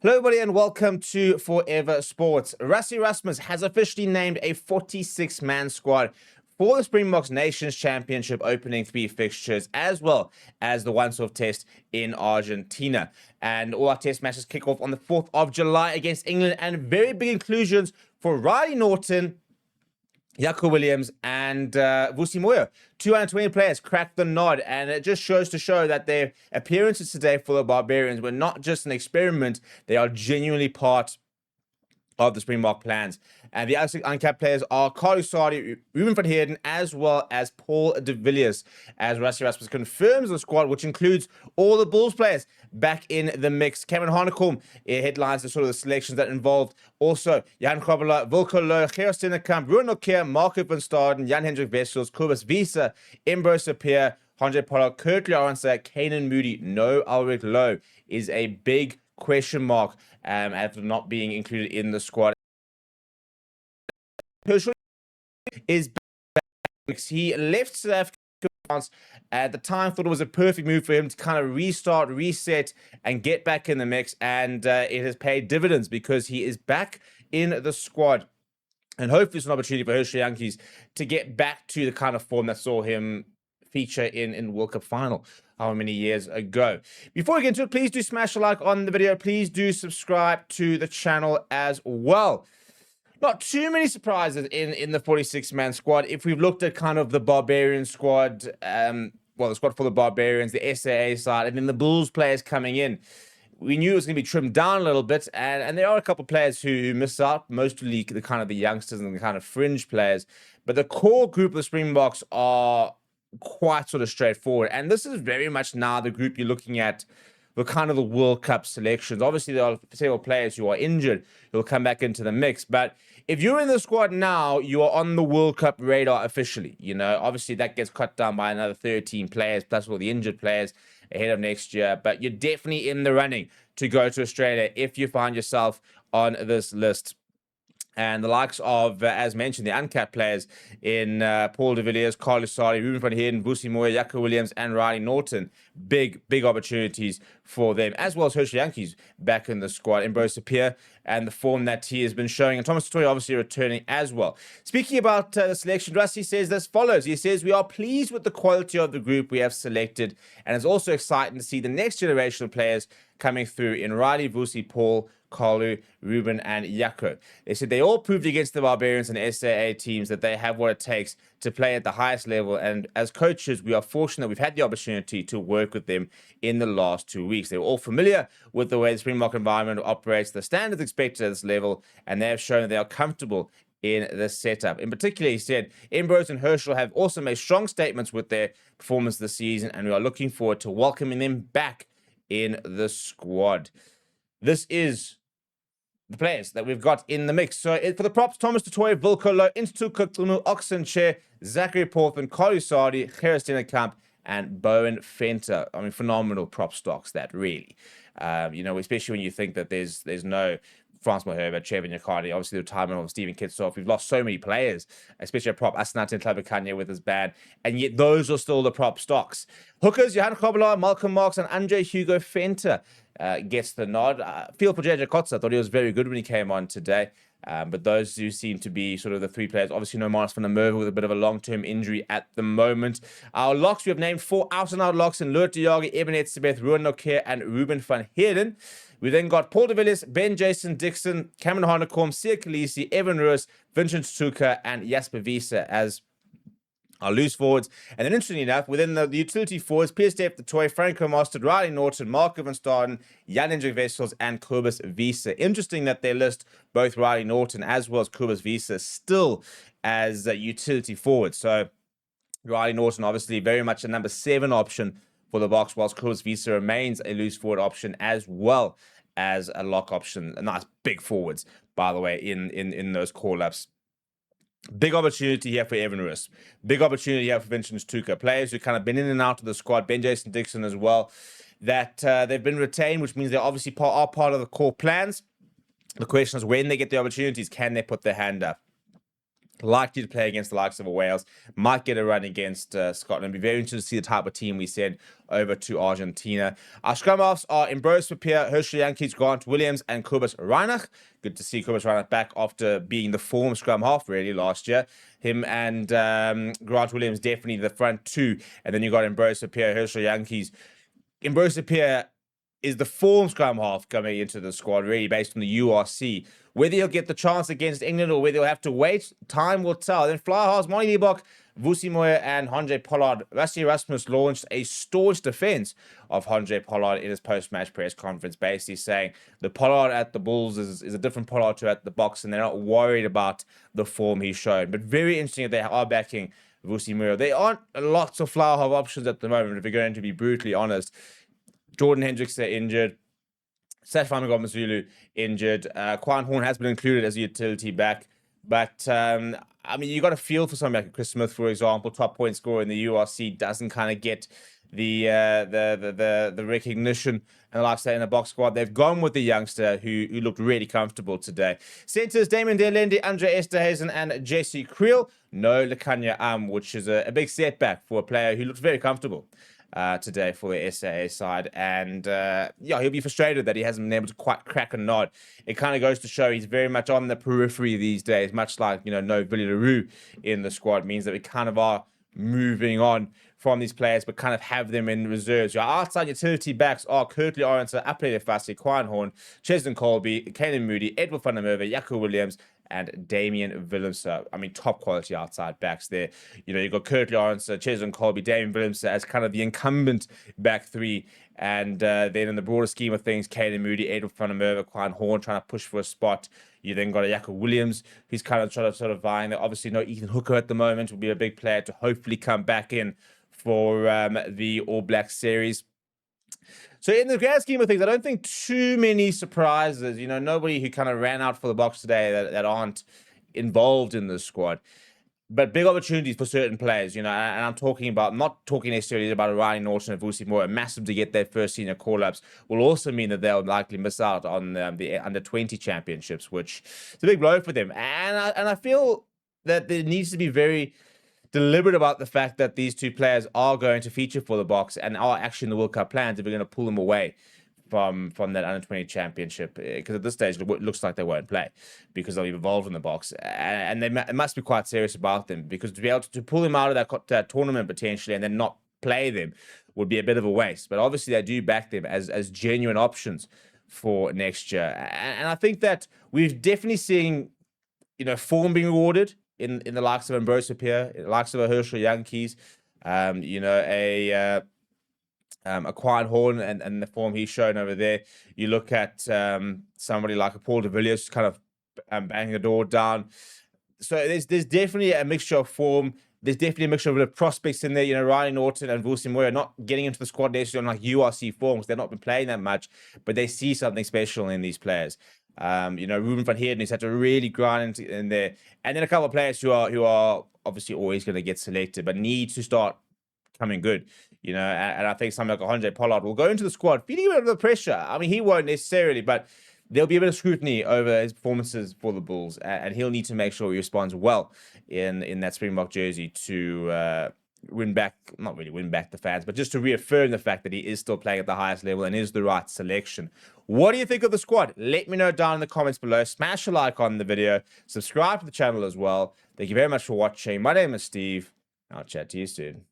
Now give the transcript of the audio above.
Hello, everybody, and welcome to Forever Sports. Rassie Erasmus has officially named a 46-man squad for the Springboks Nations Championship opening 3 fixtures, as well as the once-off test in Argentina. And all our test matches kick off on the 4th of July against England, and very big inclusions for Riley Norton, Jaco Williams, and Vusi Moyo. 220 players cracked the nod, and it just shows that their appearances today for the Barbarians were not just an experiment, they are genuinely part of the Springbok plans. And the other uncapped players are Carl Sardi, Ruben van Heerden, as well as Paul de Villiers, as Rassie Erasmus confirms the squad, which includes all the Bulls players back in the mix. Cameron Hanekom headlines the sort of the selections that involved also Jan Krabbeler, Wilco Louw, Gerard Stennekamp, Ruud Nokia, Marco van Staden, Jan-Hendrik Wessels, Kobus Wiese, Ambrose Sapir, Andre Pollard, Kurt Lawrence, Kanan Moody. No Ulrich Lowe is a big question mark after not being included in the squad. Herschel is back. He left South Africa at the time, thought it was a perfect move for him to kind of restart, reset, and get back in the mix. And it has paid dividends because he is back in the squad. And hopefully it's an opportunity for Herschel Yankees to get back to the kind of form that saw him feature in the World Cup final how many years ago. Before we get into it, please do smash a like on the video. Please do subscribe to the channel as well. Not too many surprises in the 46-man squad. If we've looked at kind of the Barbarian squad, the squad for the Barbarians, the SAA side, and then the Bulls players coming in, we knew it was going to be trimmed down a little bit, and there are a couple of players who miss out, mostly the kind of the youngsters and the kind of fringe players. But the core group of the Springboks are quite sort of straightforward, and this is very much now the group you're looking at the kind of the World Cup selections. Obviously, there are several players who are injured who will come back into the mix, but if you're in the squad now, you are on the World Cup radar officially. You know, obviously that gets cut down by another 13 players, plus all the injured players ahead of next year, but you're definitely in the running to go to Australia if you find yourself on this list. And the likes of, as mentioned, the uncapped players in Paul de Villiers, Carl Sardi, Ruben van Heerden, Vusi Moyo, Jaco Williams, and Riley Norton. Big opportunities for them, as well as Herschel Yankees back in the squad. Ambrose Sapir and the form that he has been showing. And Thomas Toy obviously returning as well. Speaking about the selection, Rassie says this follows. He says, "We are pleased with the quality of the group we have selected, and it's also exciting to see the next generation of players coming through in Riley, Vusi, Paul, Carlu, Ruben, and Jaco." They said they all proved against the Barbarians and SAA teams that they have what it takes to play at the highest level. And as coaches, we are fortunate we've had the opportunity to work with them in the last 2 weeks. They were all familiar with the way the Springbok environment operates, the standards expected at this level, and they have shown that they are comfortable in this setup. In particular, he said, Ambrose and Herschel have also made strong statements with their performance this season, and we are looking forward to welcoming them back in the squad. This is the players that we've got in the mix. So for the props, Thomas Tutoy, Wilco Louw, Institute Kutlumu, Oxenchair, Zachary Portman, Carl Sardi, Gerard Stennekamp, and Bowen Fenter. I mean, phenomenal prop stocks that really. Especially when you think that there's no Francois Herbert, Trevor Nyakadi, obviously the retirement of Stephen Kitsoff. We've lost so many players, especially a prop Asnatin Tlabakanya with his band, and yet those are still the prop stocks. Hookers, Johan Krabbeler, Malcolm Marks, and Andre Hugo Fenter gets the nod. Feel for JJ Kotza. Thought he was very good when he came on today. But those do seem to be sort of the 3 players. Obviously, no Marnus van der Merwe with a bit of a long-term injury at the moment. Our locks, we have named 4 out-and-out locks in Lourdes de Jager, Eben Etzebeth, Ruud Nokia, and Ruben van Heerden. We then got Paul de Villiers, Ben Jason Dixon, Cameron Hanekom, Siya Kolisi, Evan Roos, Vincent Stuka, and Jasper Wiese as our loose forwards. And then, interestingly enough, within the utility forwards, Pierre Steph, the Toy, Franco Mostert, Riley Norton, Marco van Staden, Jan-Hendrik Wessels, and Kobus Wiese. Interesting that they list both Riley Norton as well as Kobus Wiese still as utility forwards. So Riley Norton, obviously, very much a number 7 option for the box, whilst Kobus Wiese remains a loose forward option as well as a lock option. A nice big forwards, by the way, in those call-ups. Big opportunity here for Evan Roos. Big opportunity here for Vincent Stuka. Players who kind of been in and out of the squad. Ben Jason Dixon as well. That they've been retained, which means they obviously are part of the core plans. The question is when they get the opportunities, can they put their hand up? likely to play against the likes of Wales, might get a run against Scotland. It'll be very interesting to see the type of team we send over to Argentina. Our scrum halves are Ambrose Papier, Herschel Yankees, Grant Williams, and Kobus Reinach. Good to see Kobus Reinach back after being the form scrum half, really, last year. Him and Grant Williams definitely the front two. And then you got Ambrose Papier, Herschel Yankees. Ambrose Papier is the form scrum half coming into the squad, really, based on the URC. Whether he'll get the chance against England or whether he'll have to wait, time will tell. Then fly halves, Monty Liebach, Vusi Moya, and Handré Pollard. Rassie Erasmus launched a staunch defense of Handré Pollard in his post-match press conference, basically saying the Pollard at the Bulls is a different Pollard to at the Box, and they're not worried about the form he showed. But very interesting that they are backing Vusi Moya. There aren't lots of flower half options at the moment, if we're going to be brutally honest. Jordan Hendricks, they're injured. Safan Zulu injured. Quan Horn has been included as a utility back. But, I mean, you got a feel for something like Chris Smith, for example, top point scorer in the URC, doesn't kind of get the recognition and the likes that in the Box squad. They've gone with the youngster who looked really comfortable today. Centers, Damon Delende, Andre Esterhazen, and Jesse Creel. No Lekanya which is a big setback for a player who looks very comfortable today for the SAA side. And yeah, he'll be frustrated that he hasn't been able to quite crack a nod. It kind of goes to show he's very much on the periphery these days, much like, you know, no Billy LaRue in the squad. Means that we kind of are moving on from these players, but kind of have them in reserves. Your outside utility backs are Kirtley Orense, Apele Fassi, Quan Horn, Chesden Colby, Kanan Moody, Edward van der Merwe, Jaco Williams, and Damian Willemse. I mean, top quality outside backs there. You know, you've got Kirtley Orense, Chesden Colby, Damian Willemse as kind of the incumbent back three. And then in the broader scheme of things, Kanan Moody, Edward van der Merwe, Quan Horn trying to push for a spot. You then got a Jaco Williams, who's kind of trying to sort of vying. Obviously, no Ethan Hooker at the moment, will be a big player to hopefully come back in for the All Black series. So in the grand scheme of things, I don't think too many surprises. You know, nobody who kind of ran out for the Box today that aren't involved in the squad. But big opportunities for certain players, you know, and I'm talking about, not talking necessarily about Ryan Norton and Vusi Moore, massive to get their first senior call-ups, will also mean that they'll likely miss out on the under-20 championships, which is a big blow for them. And I feel that there needs to be very deliberate about the fact that these two players are going to feature for the Box and are actually in the World Cup plans if we're going to pull them away from that under-20 championship, because at this stage it looks like they won't play because they'll be involved in the Box, and they must be quite serious about them, because to be able to pull them out of that tournament potentially and then not play them would be a bit of a waste. But obviously they do back them as genuine options for next year, and I think that we've definitely seen, you know, form being rewarded in the likes of Ambrose Papier, the likes of a Herschel Yankees, you know, a Quan Horn and the form he's shown over there. You look at somebody like a Paul de Villiers kind of banging the door down. So there's definitely a mixture of form. There's definitely a mixture of the prospects in there. You know, Ryan Norton and Vusi Moya not getting into the squad necessarily on like URC forms. They've not been playing that much, but they see something special in these players. You know, Ruben van Heerden has had to really grind in there. And then a couple of players who are obviously always going to get selected, but need to start coming good. You know, and I think something like Handré Pollard will go into the squad feeling a bit of the pressure. I mean, he won't necessarily, but there'll be a bit of scrutiny over his performances for the Bulls, and he'll need to make sure he responds well in that Springbok jersey to not really win back the fans, but just to reaffirm the fact that he is still playing at the highest level and is the right selection. What do you think of the squad? Let me know down in the comments below. Smash a like on the video. Subscribe to the channel as well. Thank you very much for watching. My name is Steve. I'll chat to you soon.